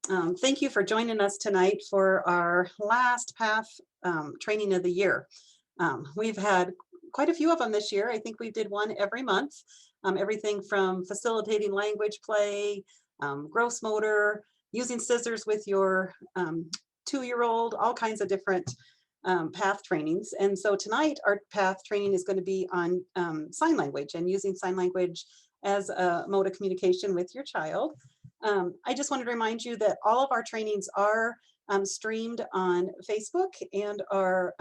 Thank you for joining us tonight for our last PATH training of the year. We've had quite a few of them this year. I think we did one every month. Everything from facilitating language play, gross motor, using scissors with your 2-year-old, all kinds of different PATH trainings. And so tonight our PATH training is going to be on sign language and using sign language as a mode of communication with your child. I just wanted to remind you that all of our trainings are streamed on Facebook and are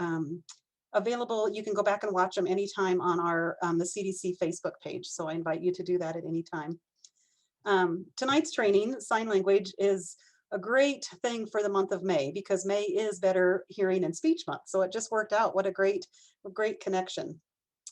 available. You can go back and watch them anytime on our the CDC Facebook page. So I invite you to do that at any time. Tonight's training, sign language, is a great thing for the month of May because May is Better Hearing and Speech Month. So it just worked out. What a great connection.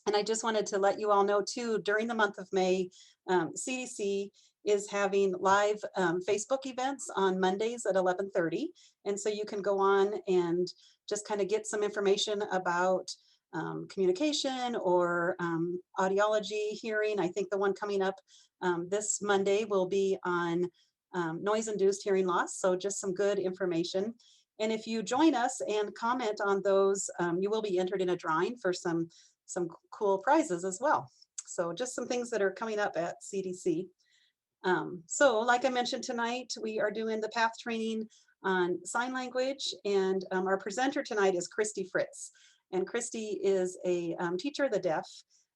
And I just wanted to let you all know too, during the month of May, CDC is having live Facebook events on Mondays at 11:30. And so you can go on and just kind of get some information about communication or audiology, hearing. I think the one coming up this Monday will be on noise-induced hearing loss. So just some good information. And if you join us and comment on those, you will be entered in a drawing for some cool prizes as well. So just some things that are coming up at CDC. So like I mentioned tonight, we are doing the PATH training on sign language, and our presenter tonight is Christy Fritz. And Christy is a teacher of the deaf,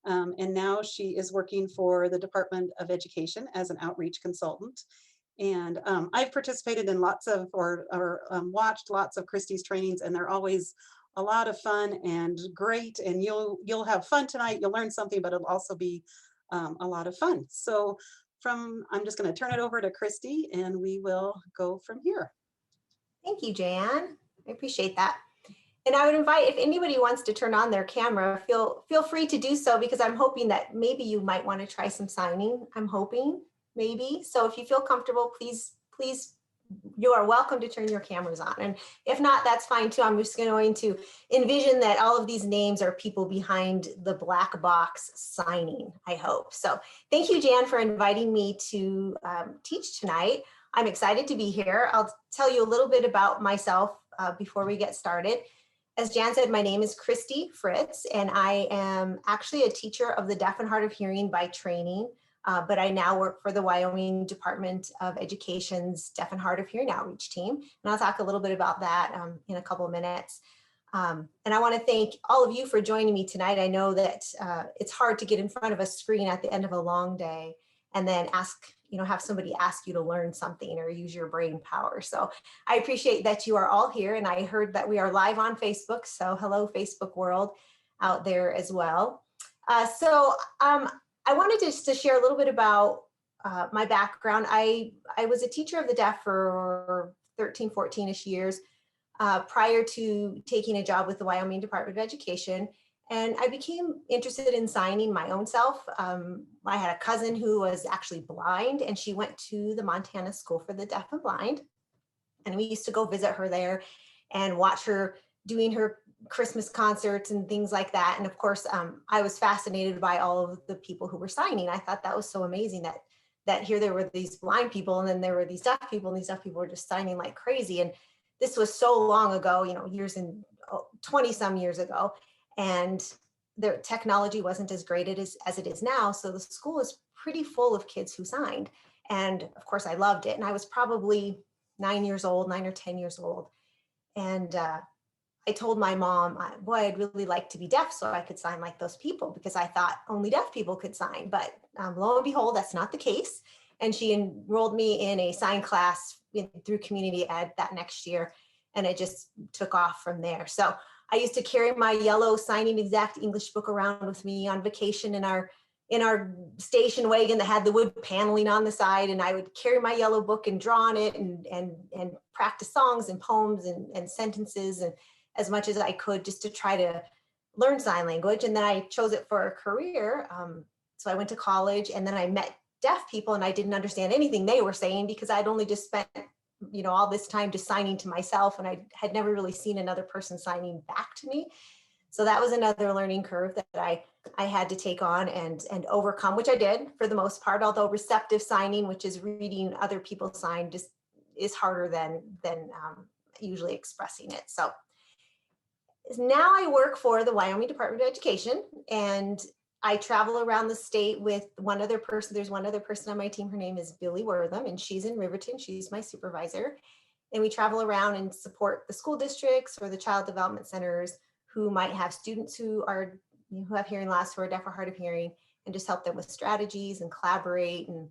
and now she is working for the Department of Education as an outreach consultant. And I've participated in lots of, or watched lots of Christy's trainings, and they're always a lot of fun and great, and you'll have fun tonight. You'll learn something, but it'll also be a lot of fun. So I'm just going to turn it over to Christy, and we will go from here. Thank you, Jan. I appreciate that. And I would invite, if anybody wants to turn on their camera, feel free to do so, because I'm hoping that maybe you might want to try some signing. I'm hoping, maybe. So if you feel comfortable, please, you are welcome to turn your cameras on. And if not, that's fine too. I'm just going to envision that all of these names are people behind the black box signing, I hope. So thank you, Jan, for inviting me to teach tonight. I'm excited to be here. I'll tell you a little bit about myself before we get started. As Jan said, my name is Christy Fritz, and I am actually a teacher of the deaf and hard of hearing by training. But I now work for the Wyoming Department of Education's Deaf and Hard of Hearing Outreach team. And I'll talk a little bit about that in a couple of minutes. And I want to thank all of you for joining me tonight. I know that it's hard to get in front of a screen at the end of a long day and then have somebody ask you to learn something or use your brain power. So I appreciate that you are all here. And I heard that we are live on Facebook. So hello, Facebook world out there as well. I wanted just to share a little bit about my background. I was a teacher of the deaf for 13, 14-ish years prior to taking a job with the Wyoming Department of Education. And I became interested in signing my own self. I had a cousin who was actually blind, and she went to the Montana School for the Deaf and Blind. And we used to go visit her there and watch her doing her Christmas concerts and things like that. And of course, I was fascinated by all of the people who were signing. I thought that was so amazing that here there were these blind people, and then there were these deaf people, and these deaf people were just signing like crazy. And this was so long ago, 20 some years ago. And the technology wasn't as great as it is now. So the school is pretty full of kids who signed. And of course I loved it. And I was probably 9 or 10 years old. And I told my mom, boy, I'd really like to be deaf so I could sign like those people, because I thought only deaf people could sign. But lo and behold, that's not the case. And she enrolled me in a sign class through community ed that next year. And it just took off from there. So I used to carry my yellow Signing Exact English book around with me on vacation in our station wagon that had the wood paneling on the side. And I would carry my yellow book and draw on it and practice songs and poems and sentences and as much as I could, just to try to learn sign language. And then I chose it for a career. So I went to college, and then I met deaf people, and I didn't understand anything they were saying because I'd only just spent all this time just signing to myself, and I had never really seen another person signing back to me. So that was another learning curve that I had to take on and overcome, which I did for the most part, although receptive signing, which is reading other people sign, just is harder than usually expressing it. So now I work for the Wyoming Department of Education, and I travel around the state with one other person. There's one other person on my team. Her name is Billy Wortham, and she's in Riverton. She's my supervisor. And we travel around and support the school districts or the child development centers who might have students who have hearing loss, who are deaf or hard of hearing, and just help them with strategies and collaborate and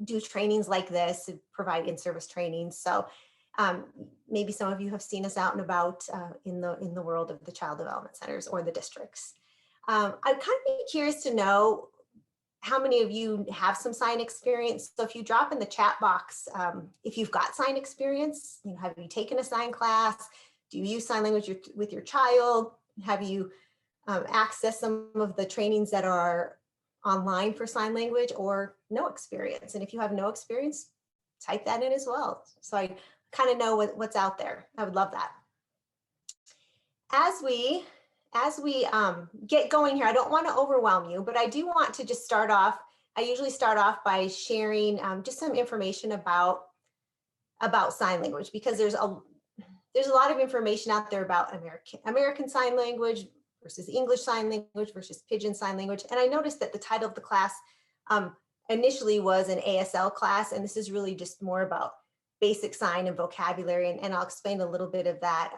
do trainings like this and provide in-service trainings. So maybe some of you have seen us out and about in the world of the child development centers or the districts. I'd kind of be curious to know how many of you have some sign experience. So if you drop in the chat box, if you've got sign experience, have you taken a sign class? Do you use sign language with your child? Have you accessed some of the trainings that are online for sign language, or no experience? And if you have no experience, type that in as well, so I kind of know what's out there. I would love that. As we get going here, I don't want to overwhelm you, but I do want to just start off. I usually start off by sharing just some information about sign language, because there's a lot of information out there about American Sign Language versus English Sign Language versus Pidgin Sign Language. And I noticed that the title of the class initially was an ASL class, and this is really just more about basic sign and vocabulary, and I'll explain a little bit of that.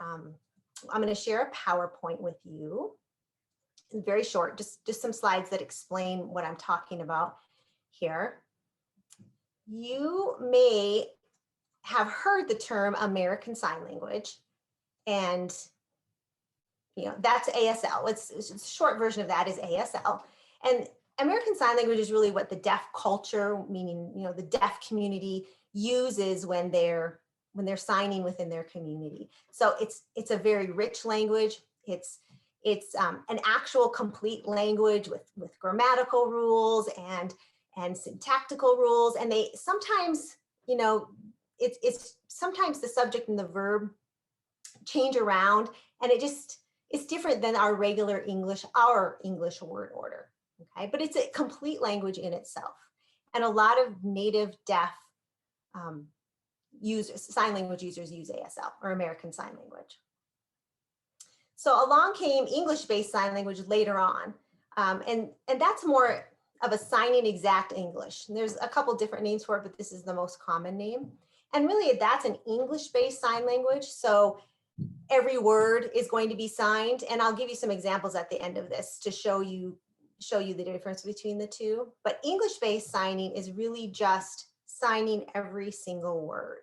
I'm going to share a PowerPoint with you. It's very short, just some slides that explain what I'm talking about here. You may have heard the term American Sign Language, and that's ASL. It's a short version of that is ASL. And American Sign Language is really what the deaf culture, meaning the deaf community, uses when they're signing within their community. So it's a very rich language. It's an actual complete language with grammatical rules and syntactical rules. And they sometimes, it's sometimes the subject and the verb change around, and it's different than our regular English, our English word order. Okay, but it's a complete language in itself. And a lot of native deaf sign language users use ASL, or American Sign Language. So along came English-based sign language later on. And that's more of a signing exact English. And there's a couple different names for it, but this is the most common name. And really that's an English-based sign language. So every word is going to be signed. And I'll give you some examples at the end of this to show you the difference between the two. But English-based signing is really just signing every single word.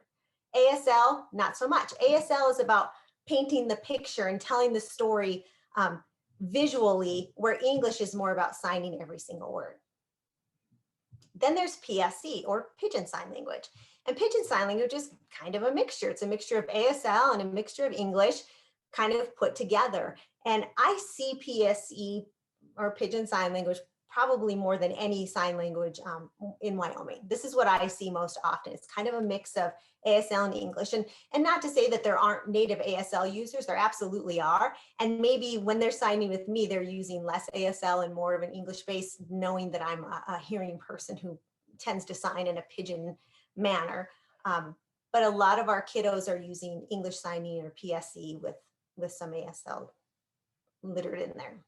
ASL, not so much. ASL is about painting the picture and telling the story visually, where English is more about signing every single word. Then there's PSE, or Pidgin Sign Language. And Pidgin Sign Language is kind of a mixture. It's a mixture of ASL and a mixture of English kind of put together. And I see PSE, or Pidgin Sign Language, probably more than any sign language in Wyoming. This is what I see most often. It's kind of a mix of ASL and English. And not to say that there aren't native ASL users, there absolutely are. And maybe when they're signing with me, they're using less ASL and more of an English base, knowing that I'm a hearing person who tends to sign in a Pidgin manner. But a lot of our kiddos are using English signing or PSE with some ASL littered in there.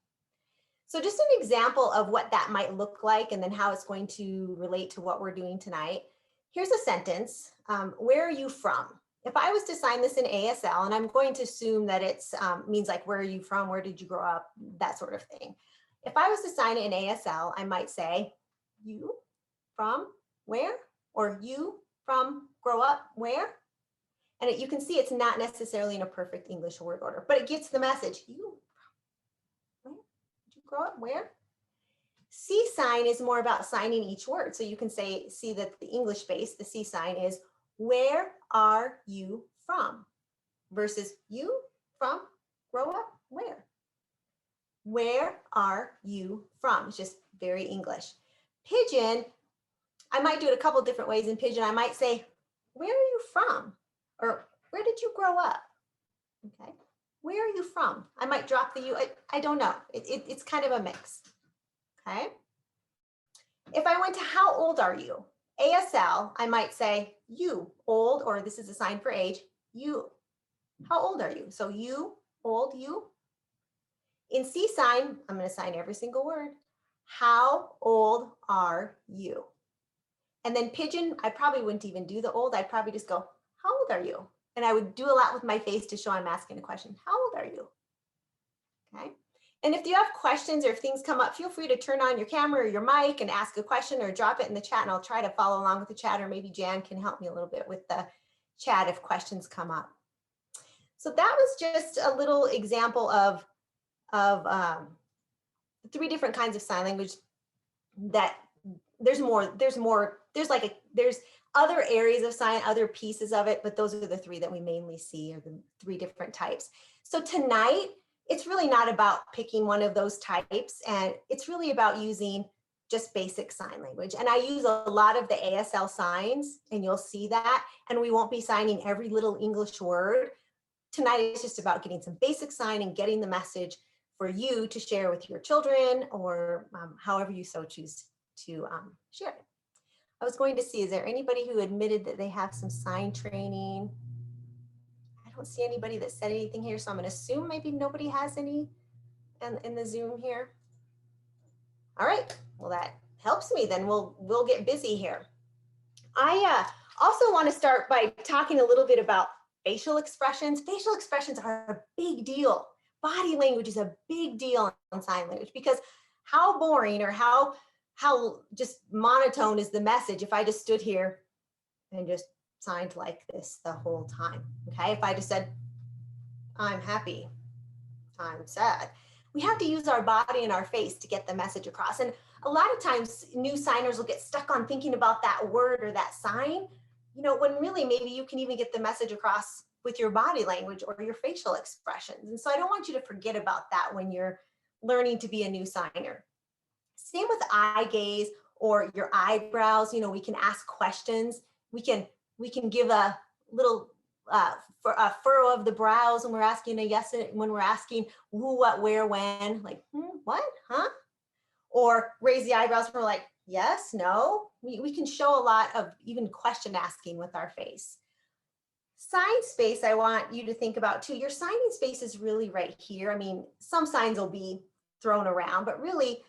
So just an example of what that might look like, and then how it's going to relate to what we're doing tonight. Here's a sentence. Where are you from? If I was to sign this in ASL, and I'm going to assume that it's means like, where are you from? Where did you grow up? That sort of thing. If I was to sign it in ASL, I might say, you from where? Or you from grow up where? And you can see it's not necessarily in a perfect English word order, but it gets the message. You grow up where? C sign is more about signing each word. So you can see that the English base, the C sign is, where are you from? Versus you from grow up where? Where are you from? It's just very English. Pidgin, I might do it a couple different ways in Pidgin. I might say, where are you from? Or where did you grow up? Okay. Where are you from? I might drop the U. I don't know. It's kind of a mix. Okay. If I went to how old are you? ASL, I might say you, old, or this is a sign for age, you. How old are you? So you, old, you. In C sign, I'm going to sign every single word. How old are you? And then pigeon, I probably wouldn't even do the old. I'd probably just go, how old are you? And I would do a lot with my face to show I'm asking a question. How old are you? Okay. And if you have questions or if things come up, feel free to turn on your camera or your mic and ask a question or drop it in the chat, and I'll try to follow along with the chat, or maybe Jan can help me a little bit with the chat if questions come up. So that was just a little example of 3 different kinds of sign language. That there's other areas of sign, other pieces of it, but those are the 3 that we mainly see, are the 3 different types. So tonight, it's really not about picking one of those types, and it's really about using just basic sign language. And I use a lot of the ASL signs, and you'll see that, and we won't be signing every little English word. Tonight, it's just about getting some basic sign and getting the message for you to share with your children, or however you so choose to share it. I was going to see, is there anybody who admitted that they have some sign training? I don't see anybody that said anything here, so I'm going to assume maybe nobody has any in the Zoom here. All right, well, that helps me. Then we'll get busy here. I also want to start by talking a little bit about facial expressions. Facial expressions are a big deal. Body language is a big deal in sign language, because how boring or how just monotone is the message if I just stood here and just signed like this the whole time. Okay, if I just said, I'm happy, I'm sad. We have to use our body and our face to get the message across. And a lot of times new signers will get stuck on thinking about that word or that sign, when really maybe you can even get the message across with your body language or your facial expressions. And so I don't want you to forget about that when you're learning to be a new signer. Same with eye gaze or your eyebrows. We can ask questions. We can give a little furrow of the brows when we're asking a yes, when we're asking who, what, where, when, like, what, huh? Or raise the eyebrows when we're like, yes, no. We can show a lot of even question asking with our face. Sign space, I want you to think about too. Your signing space is really right here. I mean, some signs will be thrown around, but really,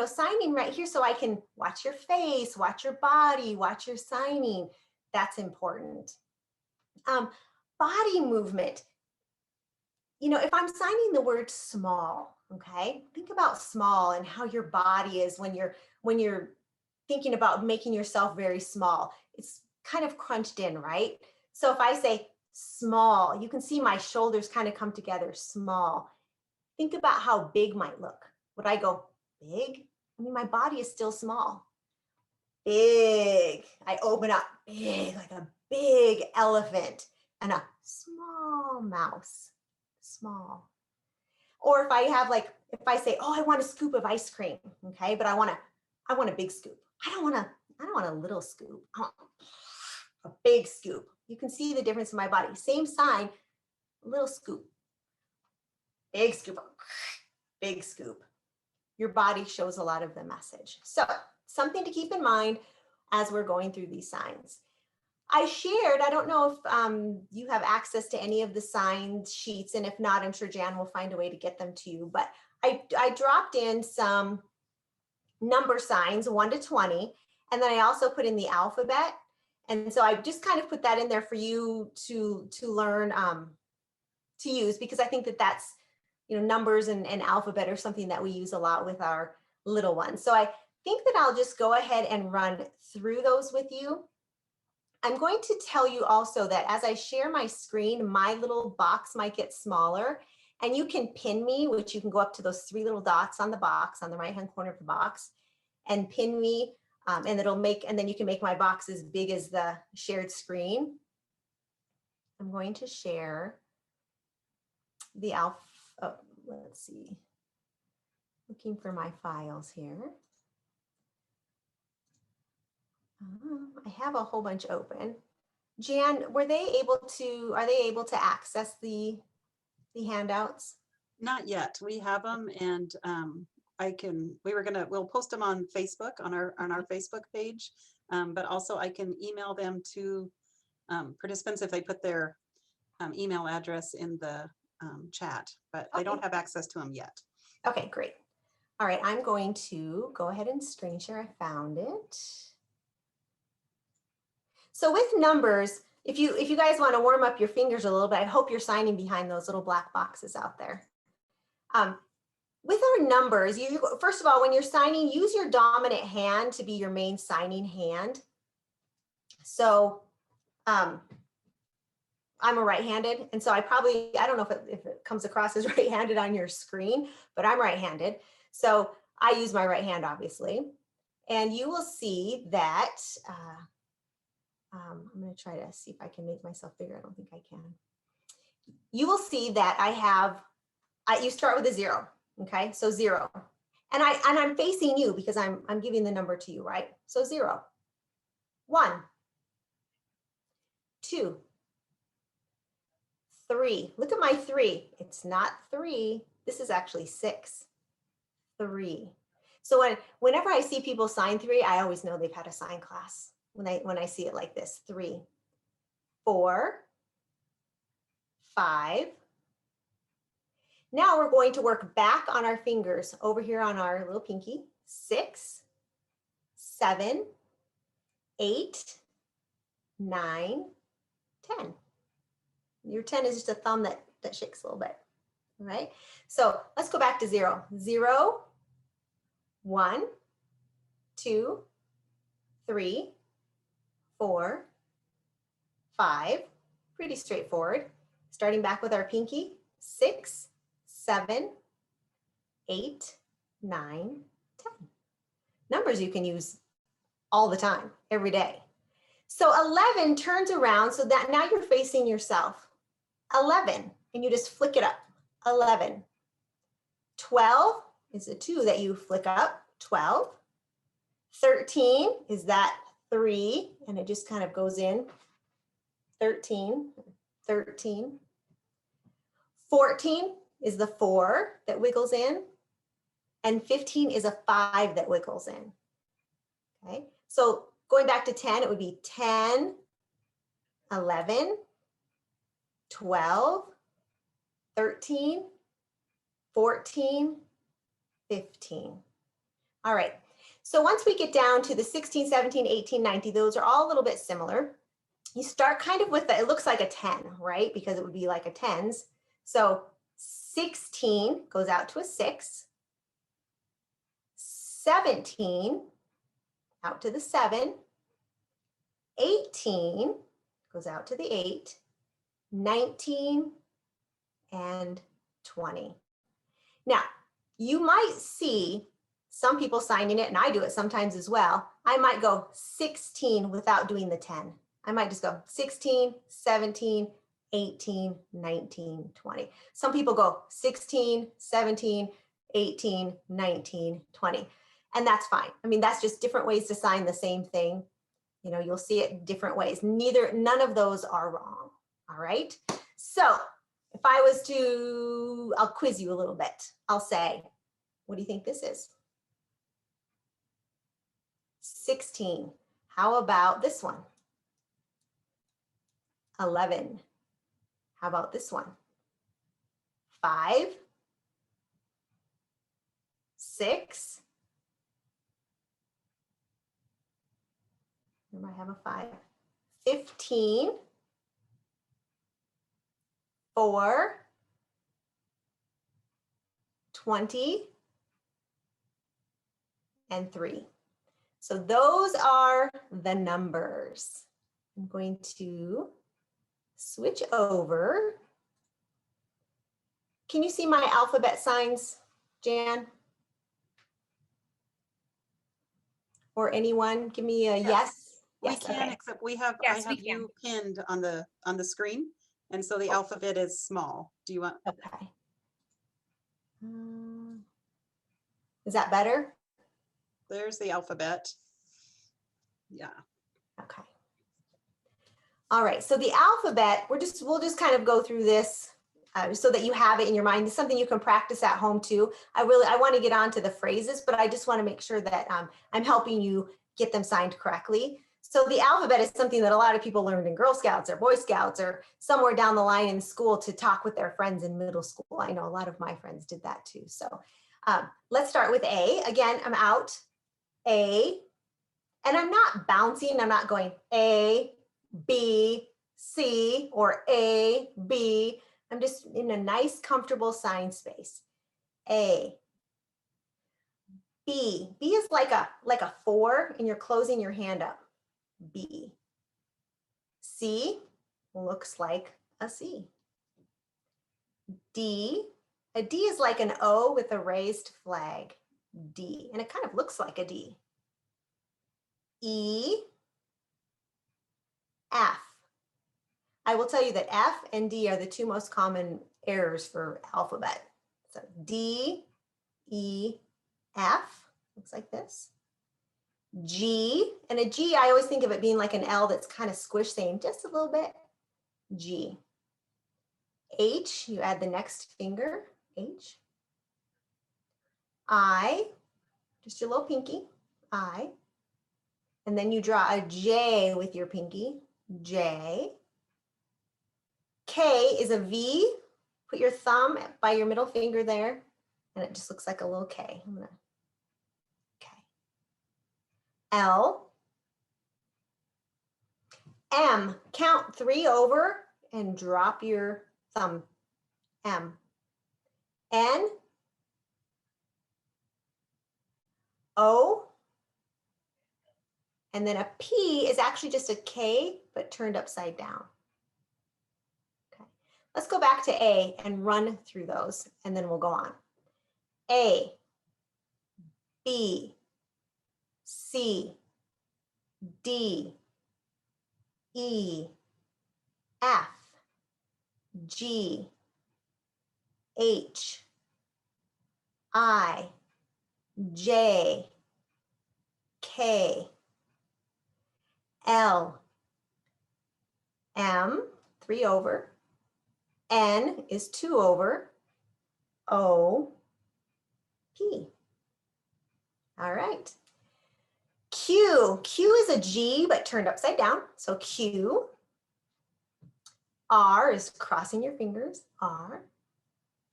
signing right here so I can watch your face, watch your body, watch your signing. That's important. Body movement. If I'm signing the word small, okay, think about small and how your body is when you're thinking about making yourself very small. It's kind of crunched in, right? So if I say small, you can see my shoulders kind of come together, small. Think about how big might look. Would I go big? I mean, my body is still small. Big, I open up big, like a big elephant, and a small mouse, small. Or if I say, oh, I want a scoop of ice cream, okay, but I want a big scoop. I don't want a little scoop. I want a big scoop. You can see the difference in my body. Same sign, little scoop, big scoop, big scoop. Your body shows a lot of the message. So something to keep in mind as we're going through these signs. I shared, I don't know if you have access to any of the sign sheets, and if not, I'm sure Jan will find a way to get them to you, but I dropped in some number signs, 1 to 20, and then I also put in the alphabet. And so I just kind of put that in there for you to learn to use, because I think that that's, numbers and alphabet are something that we use a lot with our little ones. So I think that I'll just go ahead and run through those with you. I'm going to tell you also that as I share my screen, my little box might get smaller, and you can pin me, which you can go up to those 3 little dots on the box on the right-hand corner of the box and pin me, and then you can make my box as big as the shared screen. I'm going to share the let's see, looking for my files here. I have a whole bunch open. Jan, are they able to access the handouts? Not yet. We have them, and we'll post them on Facebook, on our Facebook page. but also I can email them to participants if they put their email address in the chat, but they don't have access to them yet. Okay, great. All right, I'm going to go ahead and screen share. I found it. So with numbers, if you guys want to warm up your fingers a little bit, I hope you're signing behind those little black boxes out there. With our numbers, first of all, when you're signing, use your dominant hand to be your main signing hand. So I'm a right-handed, and so I don't know if it comes across as right-handed on your screen, but I'm right-handed. So I use my right hand, obviously. And you will see that, I'm going to try to see if I can make myself bigger. I don't think I can. You will see that you start with a 0, okay? So 0. And I'm facing you because I'm giving the number to you, right? So 0, 1, 2, 3. Look at my 3. It's not 3. This is actually 6. 3. So whenever I see people sign 3, I always know they've had a sign class when I see it like this. 3, 4, 5. Now we're going to work back on our fingers over here on our little pinky. 6, 7, 8, 9, 10. Your 10 is just a thumb that shakes a little bit. All right. So let's go back to 0. 0, 1, 2, 3, 4, 5. Pretty straightforward. Starting back with our pinky. 6, 7, 8, 9, 10. Numbers you can use all the time, every day. So 11 turns around so that now you're facing yourself. 11, and you just flick it up. 11. 12 is a 2 that you flick up. 12. 13 is that 3, and it just kind of goes in. 13. 13. 14 is the 4 that wiggles in, and 15 is a 5 that wiggles in. Okay, so going back to 10, it would be 10, 11, 12, 13, 14, 15. All right, so once we get down to the 16, 17, 18, 19, those are all a little bit similar. You start kind of with it looks like a 10, right? Because it would be like a tens. So 16 goes out to a 6, 17 out to the 7, 18 goes out to the 8, 19, and 20. Now, you might see some people signing it, and I do it sometimes as well. I might go 16 without doing the 10. I might just go 16, 17, 18, 19, 20. Some people go 16, 17, 18, 19, 20. And that's fine. I mean, that's just different ways to sign the same thing. You know, you'll see it different ways. None of those are wrong. All right. So if I was to, I'll quiz you a little bit. I'll say, what do you think this is? 16. How about this one? 11. How about this one? 5, 6. You might have a 5. 15. 4. 20. And 3. So those are the numbers. I'm going to switch over. Can you see my alphabet signs, Jan? Or anyone? Give me a yes. Yes, we can, okay. Except I have you pinned on the screen, and so the alphabet is small. Do you want? Okay. Is that better? There's the alphabet. Yeah. Okay. All right. So the alphabet, we'll just kind of go through this so that you have it in your mind. It's something you can practice at home too. I want to get on to the phrases, but I just want to make sure that I'm helping you get them signed correctly. So the alphabet is something that a lot of people learned in Girl Scouts or Boy Scouts or somewhere down the line in school to talk with their friends in middle school. I know a lot of my friends did that too. So let's start with A. Again, I'm out, A, and I'm not bouncing. I'm not going A, B, C, or A, B. I'm just in a nice, comfortable sign space. A, B. B is like a 4, and you're closing your hand up. B. C looks like a C. D. A D is like an O with a raised flag. D. And it kind of looks like a D. E. F. I will tell you that F and D are the two most common errors for alphabet. So D, E, F, looks like this. G, and a G, I always think of it being like an L that's kind of squished, saying just a little bit. G. H, you add the next finger, H. I, just your little pinky, I. And then you draw a J with your pinky, J. K is a V. Put your thumb by your middle finger there, and it just looks like a little K. K. L. M. Count 3 over and drop your thumb. M. N. O. And then a P is actually just a K, but turned upside down. Let's go back to A and run through those, and then we'll go on. A, B, C, D, E, F, G, H, I, J, K, L, M, 3 over, N is 2 over, O, P. All right. Q. Q is a G, but turned upside down. So Q. R is crossing your fingers, R.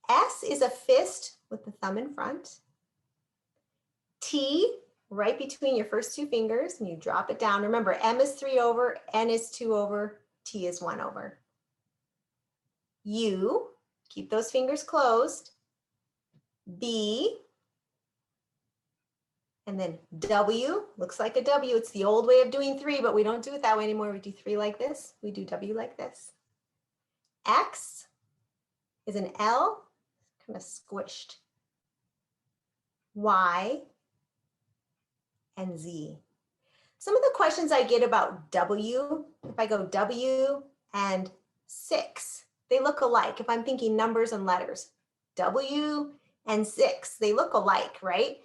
S is a fist with the thumb in front. T, right between your first 2 fingers, and you drop it down. Remember, M is 3 over, N is 2 over, T is 1 over. U, keep those fingers closed. B, and then W, looks like a W. It's the old way of doing 3, but we don't do it that way anymore. We do 3 like this. We do W like this. X is an L, kind of squished. Y and Z. Some of the questions I get about W, if I go W and 6, they look alike. If I'm thinking numbers and letters, W and 6, they look alike, right?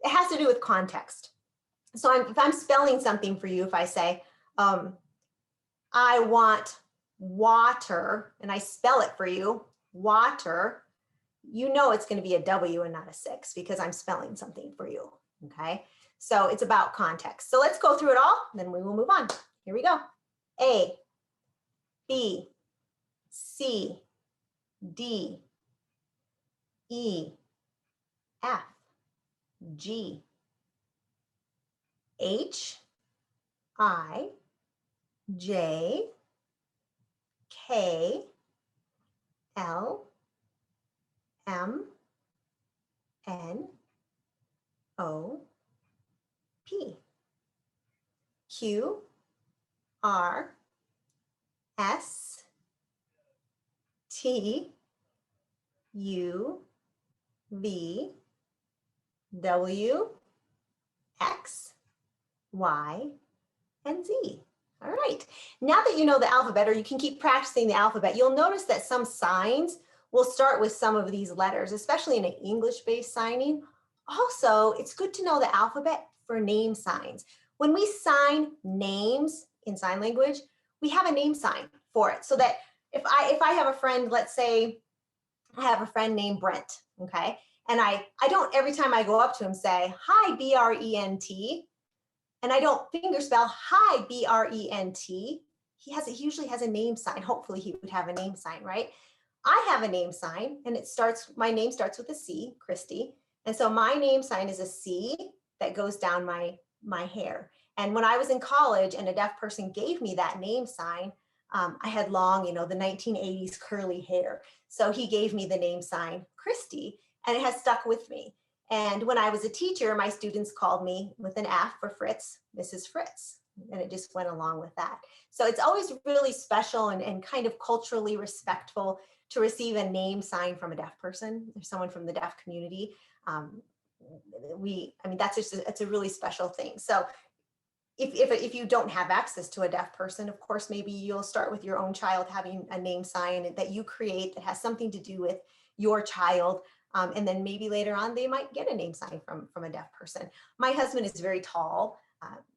It has to do with context. So if I'm spelling something for you, if I say, I want water, and I spell it for you, water, you know it's going to be a W and not a 6 because I'm spelling something for you, okay? So it's about context. So let's go through it all, then we will move on. Here we go. A, B, C, D, E, F, G, H, I, J, K, L, M, N, O, P, Q, R, S, T, U, V, W, X, Y, and Z. All right, now that you know the alphabet, or you can keep practicing the alphabet, you'll notice that some signs will start with some of these letters, especially in an English-based signing. Also, it's good to know the alphabet for name signs. When we sign names in sign language, we have a name sign for it, so that if I have a friend, let's say I have a friend named Brent, okay? And I don't every time I go up to him say, hi, B-R-E-N-T. And I don't finger spell hi, B-R-E-N-T. He usually has a name sign. Hopefully he would have a name sign, right? I have a name sign, and my name starts with a C, Christy. And so my name sign is a C that goes down my hair. And when I was in college and a deaf person gave me that name sign, I had long, the 1980s curly hair. So he gave me the name sign Christy, and it has stuck with me. And when I was a teacher, my students called me with an F for Fritz, Mrs. Fritz. And it just went along with that. So it's always really special and kind of culturally respectful to receive a name sign from a deaf person or someone from the deaf community. It's a really special thing. So if you don't have access to a deaf person, of course, maybe you'll start with your own child having a name sign that you create that has something to do with your child. And then maybe later on, they might get a name sign from a deaf person. My husband is very tall.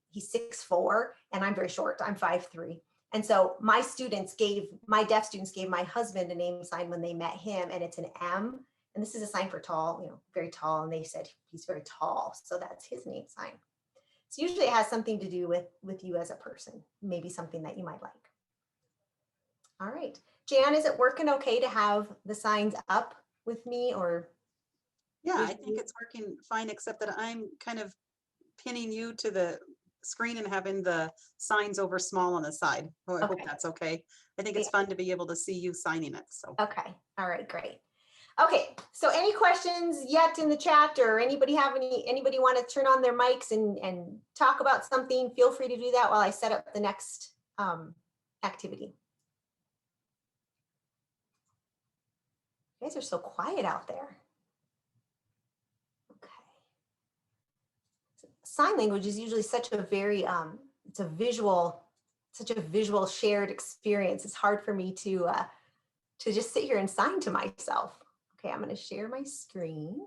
He's 6'4", and I'm very short. I'm 5'3". And so my deaf students gave my husband a name sign when they met him, and it's an M. And this is a sign for tall, very tall. And they said he's very tall. So that's his name sign. So usually it has something to do with you as a person, maybe something that you might like. All right. Jan, is it working okay to have the signs up with me, or? Yeah, I think it's working fine, except that I'm kind of pinning you to the screen and having the signs over small on the side. Oh, I hope that's okay. I think it's fun to be able to see you signing it. So. Okay. All right, great. Okay, so any questions yet in the chat, or anybody want to turn on their mics and talk about something? Feel free to do that while I set up the next activity. You guys are so quiet out there. Okay. Sign language is usually such a very, it's a visual, such a visual shared experience. It's hard for me to just sit here and sign to myself. Okay, I'm going to share my screen.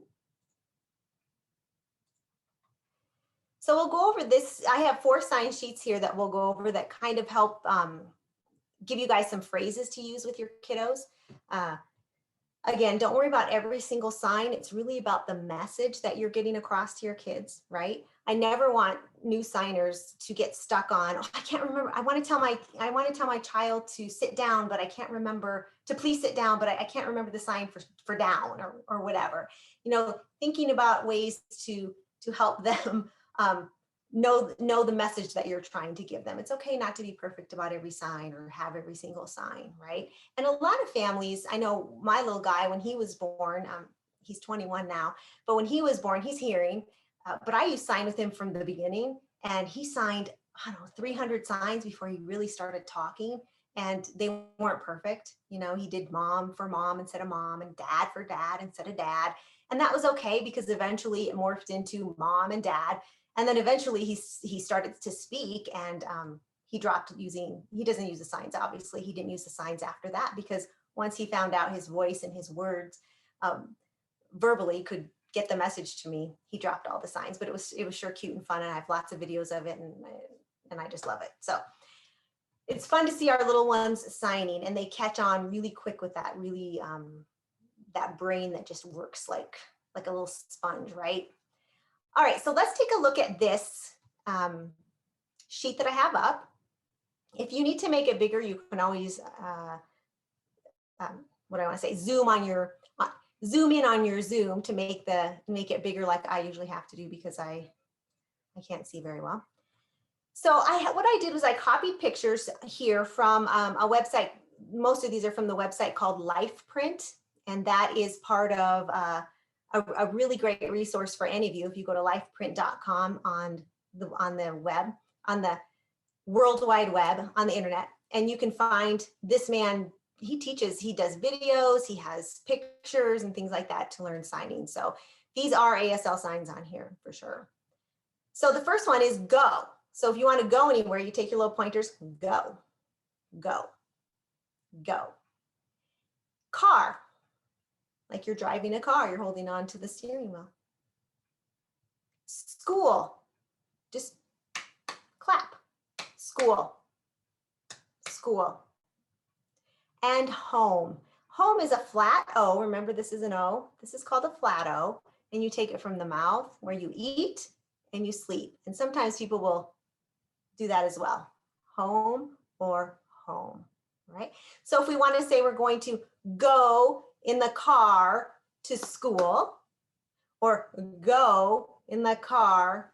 So we'll go over this. I have 4 sign sheets here that we'll go over that kind of help give you guys some phrases to use with your kiddos. Again, don't worry about every single sign. It's really about the message that you're getting across to your kids, right? I never want new signers to get stuck on, oh, I can't remember. I want to tell my child to sit down, but I can't remember to please sit down, but I can't remember the sign for down or whatever. Thinking about ways to help them know the message that you're trying to give them. It's okay not to be perfect about every sign or have every single sign, right? And a lot of families, I know my little guy, when he was born, he's 21 now, but when he was born, he's hearing, but I used sign with him from the beginning, and he signed, 300 signs before he really started talking, and they weren't perfect. He did mom for mom instead of mom, and dad for dad instead of dad. And that was okay, because eventually it morphed into mom and dad. And then eventually he started to speak, and he doesn't use the signs, obviously. He didn't use the signs after that, because once he found out his voice and his words verbally could get the message to me, he dropped all the signs. But it was sure cute and fun, and I have lots of videos of it, and I just love it. So it's fun to see our little ones signing, and they catch on really quick with that, really that brain that just works like a little sponge, right? All right, so let's take a look at this sheet that I have up. If you need to make it bigger, you can always, zoom in on your Zoom to make it bigger, like I usually have to do, because I can't see very well. So what I did was I copied pictures here from a website. Most of these are from the website called LifePrint, and that is part of a really great resource for any of you. If you go to lifeprint.com on the World Wide Web, on the internet, and you can find this man. He does videos, he has pictures and things like that to learn signing. So these are ASL signs on here for sure. So the first one is go. So if you want to go anywhere, you take your little pointers, go, go, go. Car. Like you're driving a car, you're holding on to the steering wheel. School, just clap. School, school. And home. Home is a flat O. Remember, this is an O. This is called a flat O. And you take it from the mouth where you eat, and you sleep. And sometimes people will do that as well. Home or home, right? So if we want to say we're going to go in the car to school, or go in the car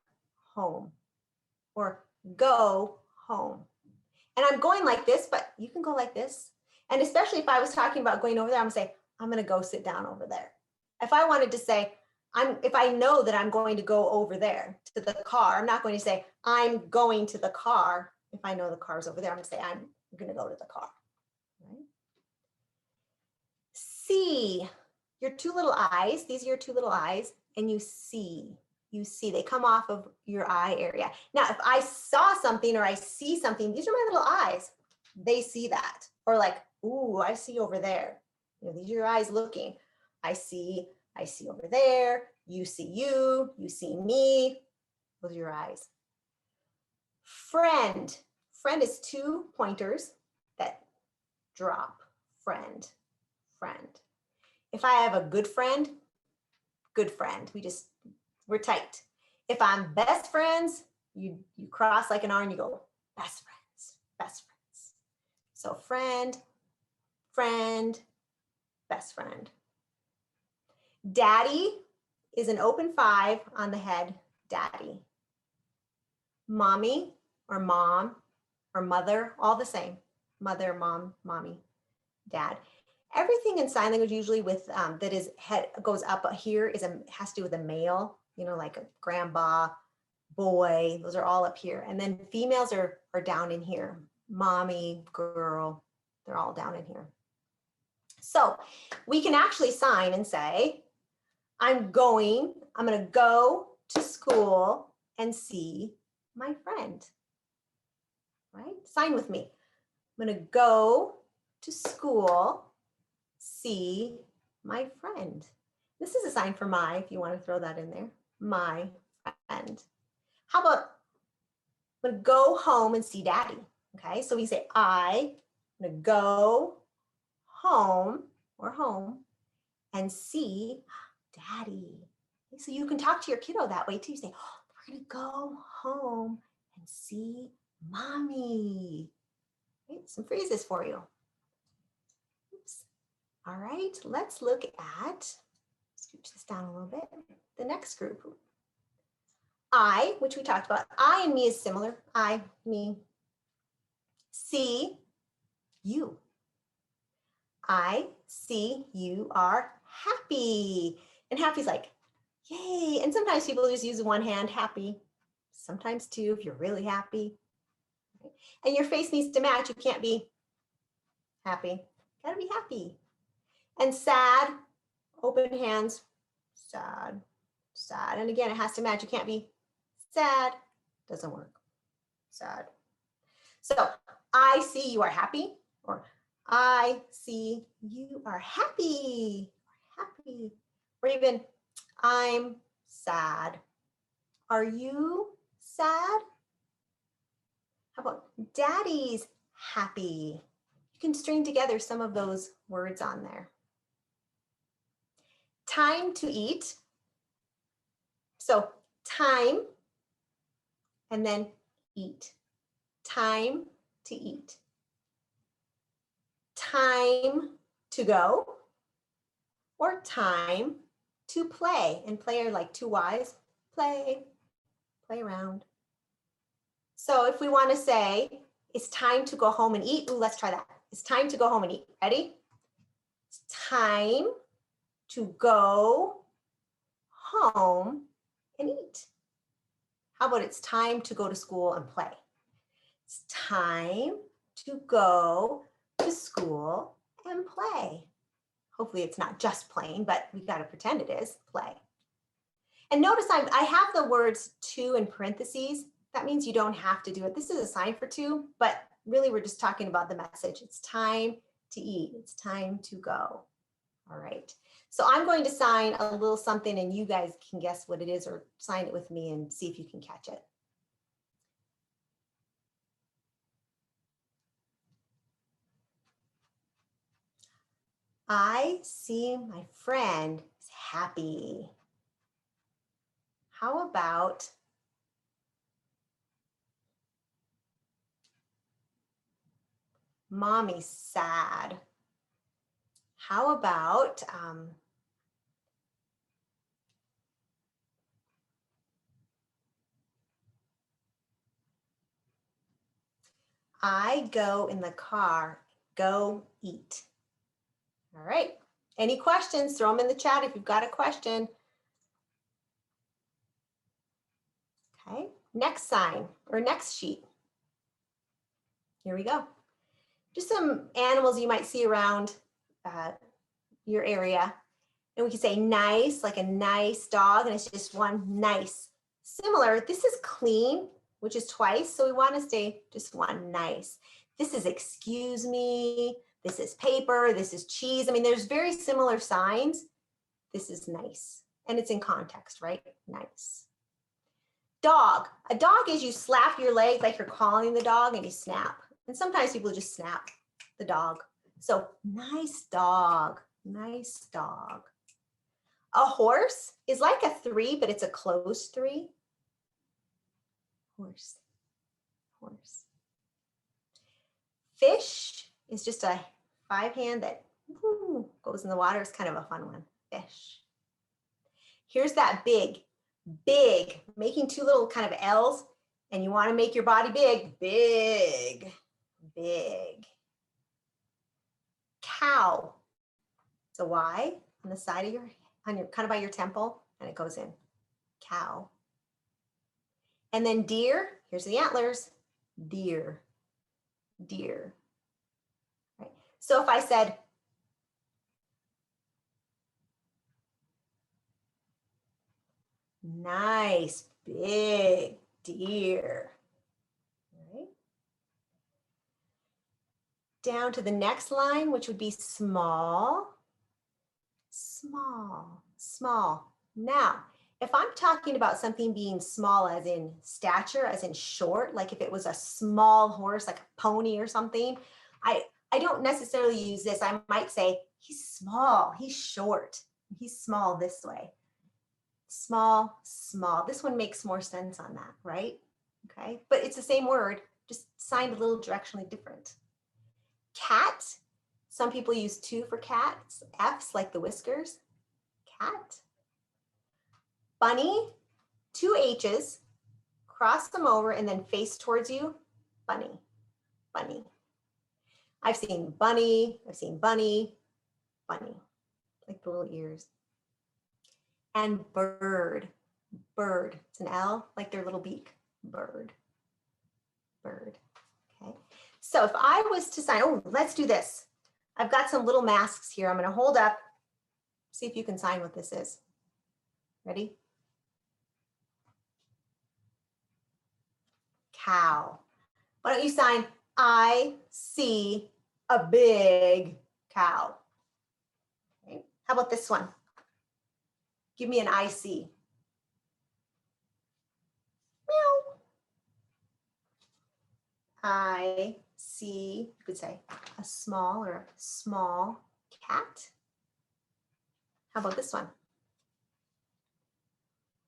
home, or go home. And I'm going like this, but you can go like this. And especially if I was talking about going over there, I'm gonna say, I'm gonna go sit down over there. If I wanted to say, if I know that I'm going to go over there to the car, I'm not going to say, I'm going to the car. If I know the car's over there, I'm gonna say, I'm gonna go to the car, right? See, your two little eyes, these are your two little eyes, and you see, they come off of your eye area. Now, if I saw something or I see something, these are my little eyes. They see that. Or like, ooh, I see over there. You know, these are your eyes looking. I see over there. You see me. Those are your eyes. Friend. Friend is two pointers that drop. Friend. If I have a good friend, we're tight. If I'm best friends, you cross like an R and you go, best friends. So friend, best friend. Daddy is an open 5 on the head, daddy. Mommy or mom or mother, all the same. Mother, mom, mommy, dad. Everything in sign language usually with that is head goes up here has to do with a male, you know, like a grandpa, boy, those are all up here. And then females are down in here. Mommy, girl, they're all down in here. So we can actually sign and say, I'm going to go to school and see my friend, right? Sign with me. I'm going to go to school, see my friend. This is a sign for my, if you want to throw that in there, my friend. How about, I'm going to go home and see daddy. Okay, so we say, I'm going to go home or home and see daddy. Okay, so you can talk to your kiddo that way too. You say, oh, we're going to go home and see mommy. Okay, some phrases for you. Oops. All right, let's look at, scooch this down a little bit, the next group. I, which we talked about, I and me is similar. I, me. See, you. I see you are happy. And happy is like, yay. And sometimes people just use one hand, happy. Sometimes two, if you're really happy. And your face needs to match. You can't be happy. Gotta be happy. And sad, open hands, sad, sad. And again, it has to match. You can't be sad, doesn't work, sad. So I see you are happy, or I see you are happy, or even I'm sad. Are you sad? How about daddy's happy? You can string together some of those words on there. Time to eat. So time and then eat. Time to eat. Time to go, or time to play. And play are like two Y's. Play around. So if we want to say, it's time to go home and eat. Ooh, let's try that. It's time to go home and eat. Ready? It's time to go home and eat. How about it's time to go to school and play? It's time to go to school and play. Hopefully it's not just playing, but we got to pretend it is play. And notice I have the words to in parentheses. That means you don't have to do it. This is a sign for to, but really we're just talking about the message. It's time to eat. It's time to go. All right. So I'm going to sign a little something and you guys can guess what it is or sign it with me and see if you can catch it. I see my friend is happy. How about Mommy's sad. How about, I go in the car, go eat. All right. Any questions? Throw them in the chat if you've got a question. Okay. Next sign or next sheet. Here we go. Just some animals you might see around your area. And we can say nice, like a nice dog, and it's just one nice. Similar, this is clean, which is twice, so we want to say just one nice. This is excuse me, this is paper, this is cheese. I mean, there's very similar signs. This is nice, and it's in context, right? Nice. Dog. A dog is you slap your leg like you're calling the dog and you snap. And sometimes people just snap the dog. So nice dog, nice dog. A horse is like a 3, but it's a closed 3. Horse, horse. Fish is just a 5 hand that goes in the water. It's kind of a fun one, fish. Here's that big, big, making 2 little kind of L's, and you want to make your body big, big, big. Cow. It's a Y on the side of your, kind of by your temple, and it goes in. Cow. And then deer, here's the antlers, deer, deer. Right. So if I said, nice big deer. Right. Down to the next line, which would be small, small, small. Now, if I'm talking about something being small as in stature, as in short, like if it was a small horse, like a pony or something, I don't necessarily use this. I might say, he's small, he's short, he's small this way. Small, small. This one makes more sense on that, right? Okay, but it's the same word, just signed a little directionally different. Cat, some people use 2 for cats, F's like the whiskers, cat. Bunny, 2 H's, cross them over and then face towards you, bunny, bunny. I've seen bunny, I've seen bunny, bunny, like the little ears. And bird, bird, it's an L, like their little beak, bird, bird, okay. So if I was to sign, oh, let's do this. I've got some little masks here. I'm gonna hold up, see if you can sign what this is. Ready? Cow. Why don't you sign, I see a big cow. Okay. How about this one? Give me an I see. Meow. I see, you could say a small or a small cat. How about this one?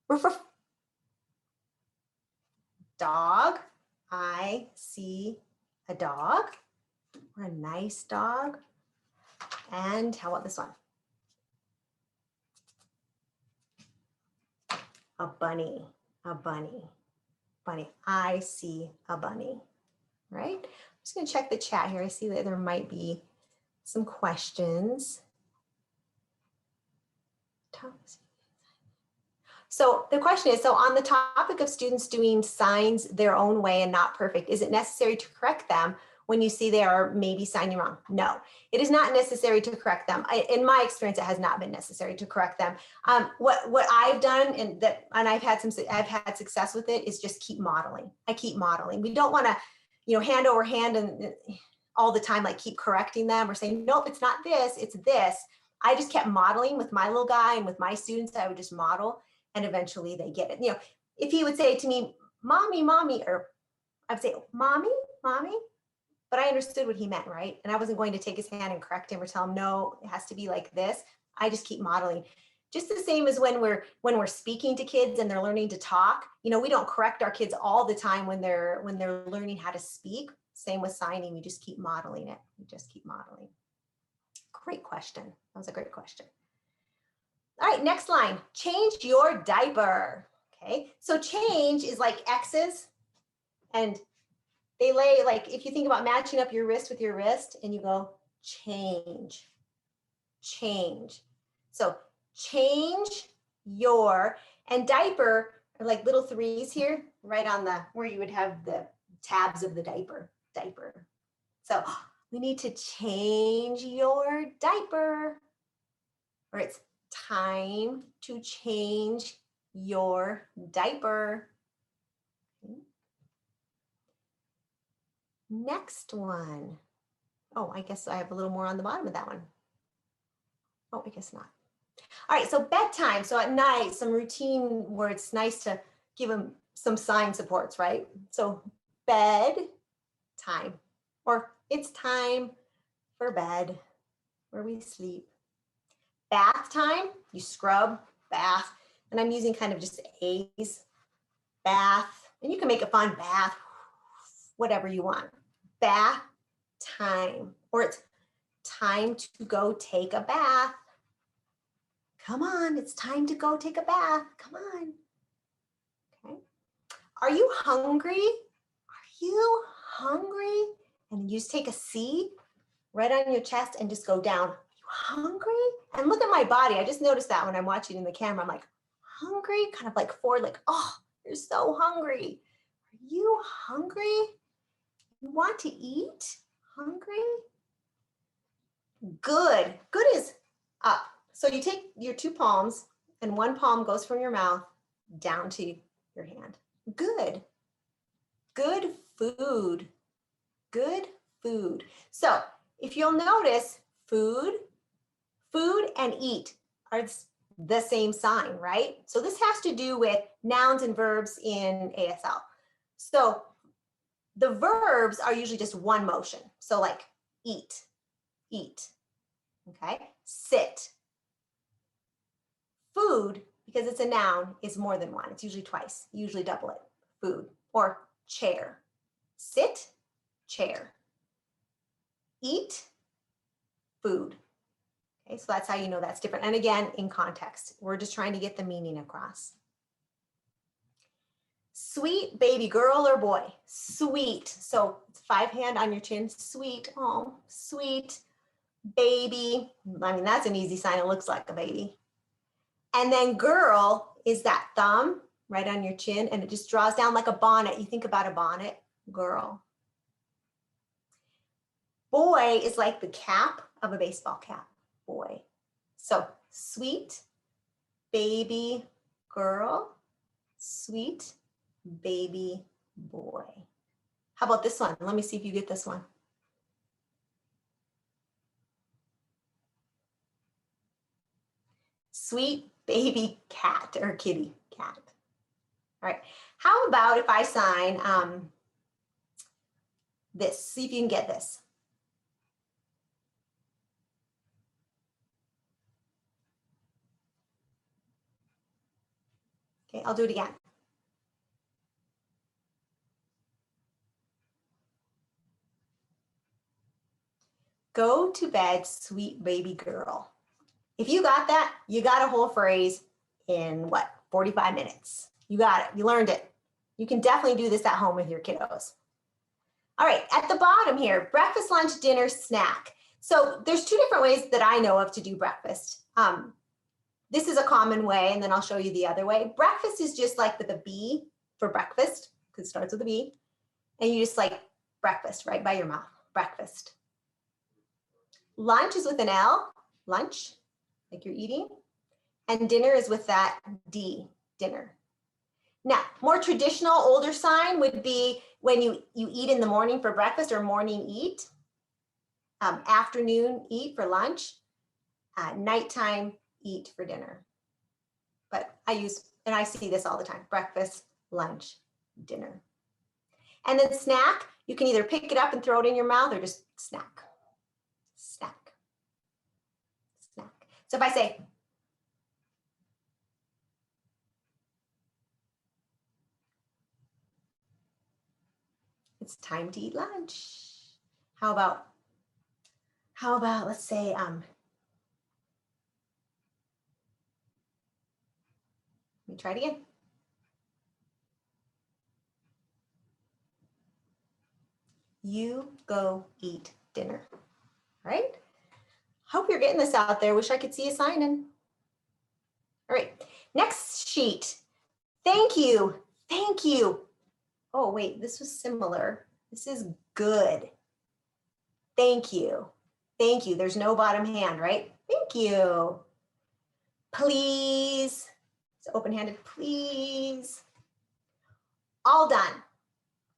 Ruff, ruff. Dog. I see a dog or a nice dog. And how about this one? A bunny, a bunny, bunny. I see a bunny, right? I'm just gonna check the chat here. I see that there might be some questions. So the question is, so on the topic of students doing signs their own way and not perfect, is it necessary to correct them when you see they are maybe signing wrong? No, it is not necessary to correct them. In my experience, it has not been necessary to correct them. What I've done and I've had success with it is just keep modeling. I keep modeling. We don't want to, hand over hand and all the time, like keep correcting them or saying, nope, it's not this, it's this. I just kept modeling with my little guy and with my students. I would just model and eventually they get it. If he would say to me, mommy, mommy, or I'd say, mommy, mommy, but I understood what he meant, right? And I wasn't going to take his hand and correct him or tell him, no, it has to be like this. I just keep modeling. Just the same as when we're speaking to kids and they're learning to talk, we don't correct our kids all the time when they're learning how to speak. Same with signing, we just keep modeling it. We just keep modeling. Great question. That was a great question. All right, next line, change your diaper. Okay, so change is like X's, and they lay, like, if you think about matching up your wrist with your wrist and you go change, change. So change your, and diaper are like little threes here, right on the, where you would have the tabs of the diaper. So we need to change your diaper, or it's time to change your diaper. Okay. Next one. Oh, I guess I have a little more on the bottom of that one. Oh, I guess not. All right, so bedtime. So at night, some routine where it's nice to give them some sign supports, right? So bed time, or it's time for bed, where we sleep. Bath time, you scrub, bath, and I'm using kind of just A's, bath, and you can make it fun, bath, whatever you want. Bath time, or it's time to go take a bath. Come on, it's time to go take a bath. Come on. Okay. Are you hungry? Are you hungry? And you just take a C right on your chest and just go down. Are you hungry? And look at my body. I just noticed that when I'm watching in the camera. I'm like, hungry? Kind of like forward, like, oh, you're so hungry. Are you hungry? You want to eat? Hungry? Good. Good is up. So you take your two palms and one palm goes from your mouth down to your hand. Good. Good food. Good food. So if you'll notice, food and eat are the same sign, right? So this has to do with nouns and verbs in ASL. So the verbs are usually just one motion. So like eat, okay? Sit. Food, because it's a noun, is more than one. It's usually twice, usually double it, food. Or chair. Sit, chair. Eat, food. Okay, so that's how you know that's different. And again, in context, we're just trying to get the meaning across. Sweet baby girl or boy, sweet. So it's 5 hand on your chin, sweet, oh, sweet baby. I mean, that's an easy sign, it looks like a baby. And then girl is that thumb right on your chin, and it just draws down like a bonnet. You think about a bonnet, girl. Boy is like the cap of a baseball cap, boy. So sweet baby girl, sweet baby boy. How about this one? Let me see if you get this one. Sweet baby cat or kitty cat. All right. How about if I sign this? See if you can get this. Okay, I'll do it again. Go to bed, sweet baby girl. If you got that, you got a whole phrase in what, 45 minutes. You got it, you learned it. You can definitely do this at home with your kiddos. All right, at the bottom here, breakfast, lunch, dinner, snack. So there's 2 different ways that I know of to do breakfast. This is a common way, and then I'll show you the other way. Breakfast is just like with a B for breakfast, because it starts with a B, and you just like breakfast right by your mouth, breakfast. Lunch is with an L, lunch, like you're eating, and dinner is with that D, dinner. Now, more traditional older sign would be when you eat in the morning for breakfast or morning eat, afternoon eat for lunch, nighttime eat for dinner. But I see this all the time, breakfast, lunch, dinner. And then snack, you can either pick it up and throw it in your mouth or just snack, snack, snack. So if I say, it's time to eat lunch. How about, let's say, let me try it again. You go eat dinner, all right? Hope you're getting this out there. Wish I could see you signing. All right, next sheet. Thank you, thank you. Oh wait, this was similar. This is good. Thank you, thank you. There's no bottom hand, right? Thank you. Please, it's open-handed, please. All done,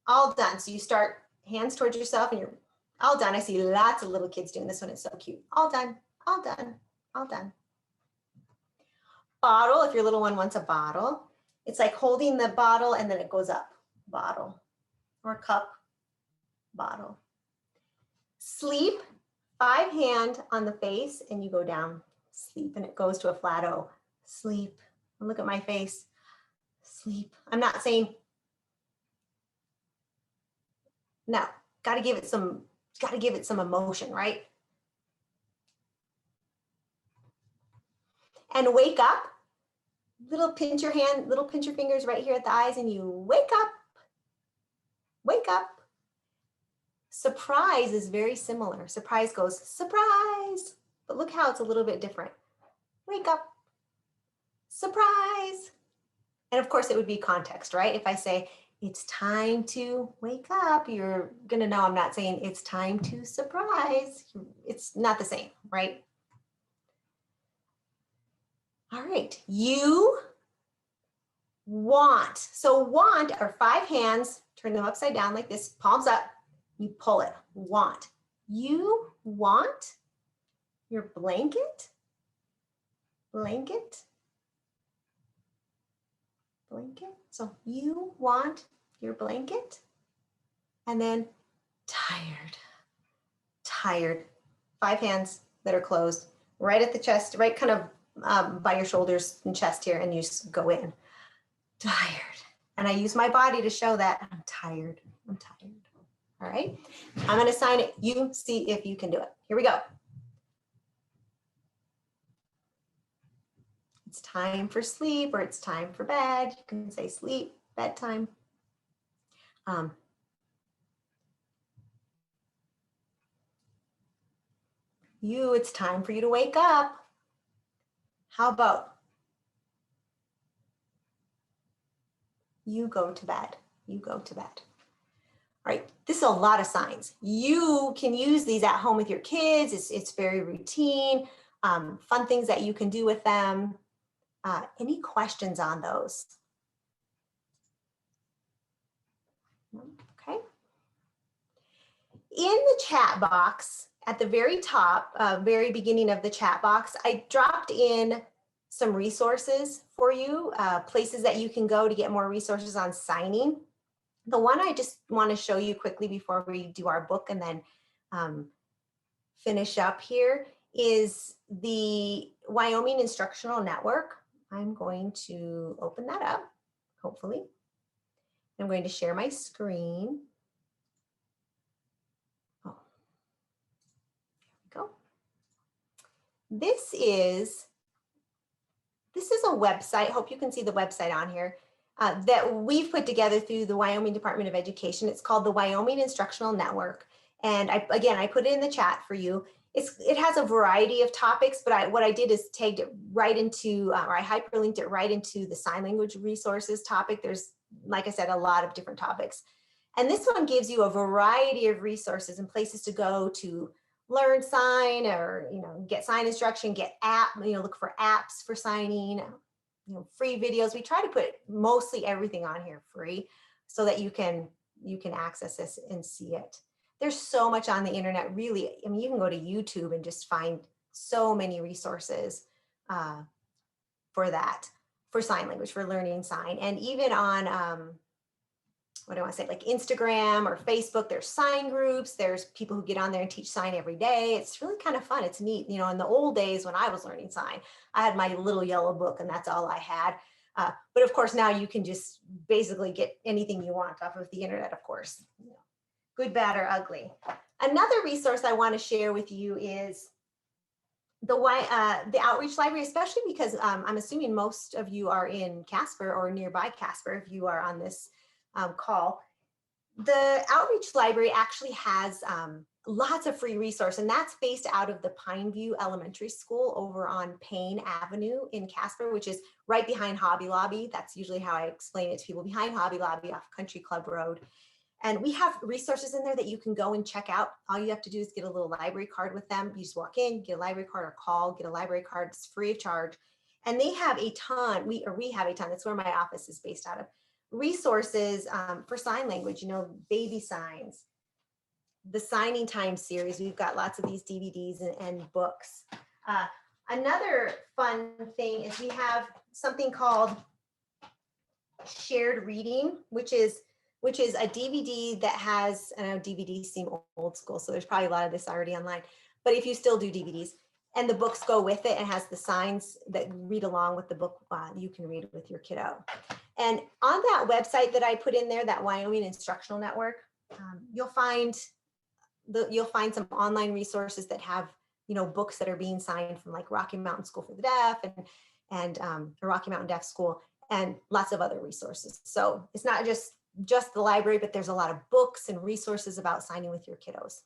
all done. So you start hands towards yourself and you're all done. I see lots of little kids doing this one. It's so cute. All done, all done, all done. Bottle, if your little one wants a bottle, it's like holding the bottle and then it goes up, bottle, or cup, bottle. Sleep, 5 hand on the face and you go down, sleep, and it goes to a flat O, sleep. And look at my face, sleep. I'm not saying, no, gotta give it some emotion, right? And wake up, little pinch your hand, little pinch your fingers right here at the eyes and you wake up, wake up. Surprise is very similar. Surprise goes, surprise, but look how it's a little bit different. Wake up, surprise. And of course it would be context, right? If I say, it's time to wake up, you're gonna know I'm not saying it's time to surprise. It's not the same, right? All right, you want. So want are 5 hands, turn them upside down like this, palms up, you pull it, want. You want your blanket, blanket, blanket. So you want your blanket, and then tired, tired. 5 hands that are closed, right at the chest, right kind of by your shoulders and chest here, and you just go in, tired. And I use my body to show that I'm tired, I'm tired. All right, I'm gonna sign it. You see if you can do it. Here we go. It's time for sleep, or it's time for bed. You can say sleep, bedtime. It's time for you to wake up. How about you go to bed, you go to bed. All right, this is a lot of signs. You can use these at home with your kids. It's very routine, fun things that you can do with them. Any questions on those? Okay. In the chat box, at the very top, very beginning of the chat box, I dropped in some resources for you, places that you can go to get more resources on signing. The one I just want to show you quickly before we do our book and then finish up here is the Wyoming Instructional Network. I'm going to open that up, hopefully. I'm going to share my screen. Oh, there we go. This is a website. Hope you can see the website on here that we've put together through the Wyoming Department of Education. It's called the Wyoming Instructional Network. And I put it in the chat for you. It has a variety of topics, but what I did is tagged it right into, or I hyperlinked it right into the sign language resources topic. There's, like I said, a lot of different topics. And this one gives you a variety of resources and places to go to learn sign, or get sign instruction, get look for apps for signing, free videos. We try to put mostly everything on here free so that you can access this and see it. There's so much on the internet, really. I mean, you can go to YouTube and just find so many resources for that, for sign language, for learning sign. And even on, what do I want to say, like Instagram or Facebook, there's sign groups. There's people who get on there and teach sign every day. It's really kind of fun. It's neat. In the old days when I was learning sign, I had my little yellow book and that's all I had. But of course, now you can just basically get anything you want off of the internet, of course. good, bad, or ugly. Another resource I want to share with you is the outreach library, especially because I'm assuming most of you are in Casper or nearby Casper if you are on this call. The outreach library actually has lots of free resource, and that's based out of the Pineview Elementary School over on Payne Avenue in Casper, which is right behind Hobby Lobby. That's usually how I explain it to people, behind Hobby Lobby off Country Club Road. And we have resources in there that you can go and check out. All you have to do is get a little library card with them. You just walk in, get a library card, or call, get a library card. It's free of charge. And they have a ton, we have a ton, that's where my office is based out of, resources for sign language, baby signs, the Signing Time series. We've got lots of these DVDs and books. Another fun thing is we have something called Shared Reading, which is a DVD that has, I know DVDs seem old school, so there's probably a lot of this already online, but if you still do DVDs, and the books go with it, and has the signs that read along with the book, you can read it with your kiddo. And on that website that I put in there, that Wyoming Instructional Network, you'll find some online resources that have, books that are being signed from like Rocky Mountain School for the Deaf and Rocky Mountain Deaf School, and lots of other resources. So it's not just the library, but there's a lot of books and resources about signing with your kiddos.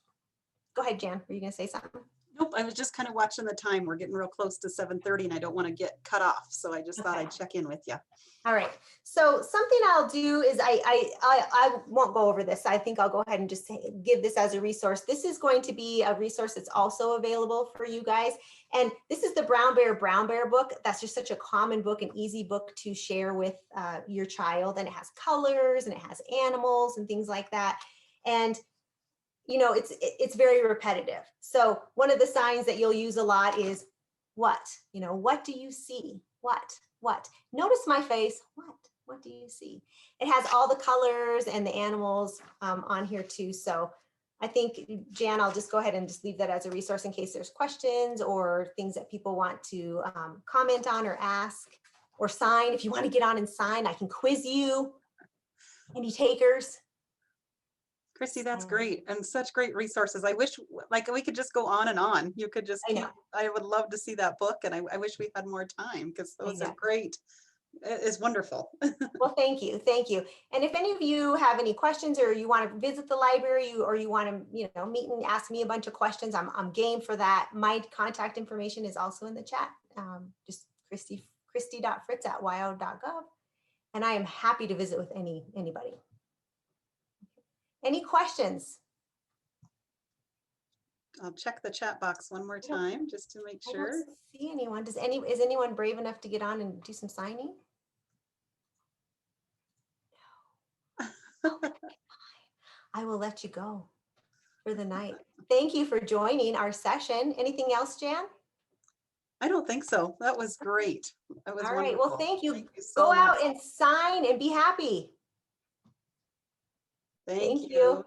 Go ahead, Jan, were you gonna say something? Nope, I was just kind of watching the time. We're getting real close to 7:30 and I don't want to get cut off. So I just thought I'd check in with you. All right. So something I'll do is I won't go over this. I think I'll go ahead and just give this as a resource. This is going to be a resource that's also available for you guys. And this is the Brown Bear book. That's just such a common book, an easy book to share with your child. And it has colors and it has animals and things like that. And it's very repetitive. So one of the signs that you'll use a lot is what? What do you see? What? Notice my face. What do you see? It has all the colors and the animals on here too. So I think, Jan, I'll just go ahead and just leave that as a resource in case there's questions or things that people want to comment on or ask or sign. If you want to get on and sign, I can quiz you. Any takers? Christy, that's great, and such great resources. I wish we could just go on and on. You could just I would love to see that book, and I wish we had more time because those are great. It's wonderful. Well, thank you. And if any of you have any questions, or you want to visit the library, or you want to meet and ask me a bunch of questions, I'm game for that. My contact information is also in the chat. Just christy.fritz@wyo.gov, and I am happy to visit with anybody. Any questions? I'll check the chat box one more time just to make sure. I don't see anyone. Is anyone brave enough to get on and do some signing? No. I will let you go for the night. Thank you for joining our session. Anything else, Jan? I don't think so. That was great. That was all right. wonderful. Well, thank you. Thank you so go much. out and sign and be happy. Thank you.